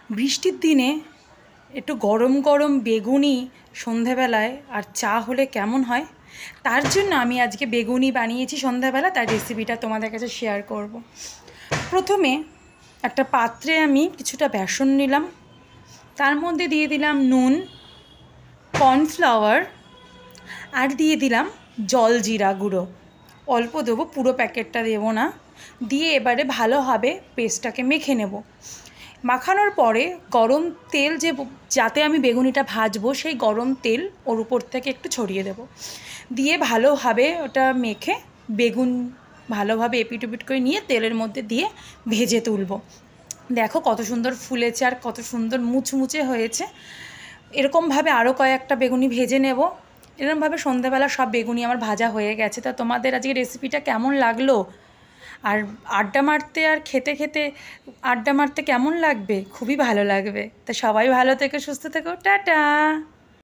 বৃষ্টির দিনে একটু গরম গরম বেগুনি সন্ধেবেলায় আর চা হলে কেমন হয়, তার জন্য আমি আজকে বেগুনি বানিয়েছি সন্ধ্যাবেলা। তার রেসিপিটা তোমাদের কাছে শেয়ার করব। প্রথমে একটা পাত্রে আমি কিছুটা বেসন নিলাম, তার মধ্যে দিয়ে দিলাম নুন, কর্নফ্লাওয়ার আর দিয়ে দিলাম জলজিরা গুঁড়ো। অল্প দেবো, পুরো প্যাকেটটা দেবো না। দিয়ে এবারে ভালোভাবে পেস্টটাকে মেখে নেব। মাখানোর পরে গরম তেল যাতে আমি বেগুনিটা ভাজবো, সেই গরম তেল ওর উপর থেকে একটু ছড়িয়ে দেব। দিয়ে ভালোভাবে ওটা মেখে বেগুন ভালোভাবে এপিট ওপিট করে নিয়ে তেলের মধ্যে দিয়ে ভেজে তুলব। দেখো কত সুন্দর ফুলেছে আর কত সুন্দর মুচমুচে হয়েছে। এরকমভাবে আরও কয়েকটা বেগুনি ভেজে নেব। এরকমভাবে সন্ধ্যাবেলা সব বেগুনি আমার ভাজা হয়ে গেছে। তা তোমাদের আজকে রেসিপিটা কেমন লাগলো? আর আড্ডা মারতে আর খেতে খেতে আড্ডা মারতে কেমন লাগবে? খুবই ভালো লাগবে। তা সবাই ভালো থেকো, সুস্থ থেকো, টাটা।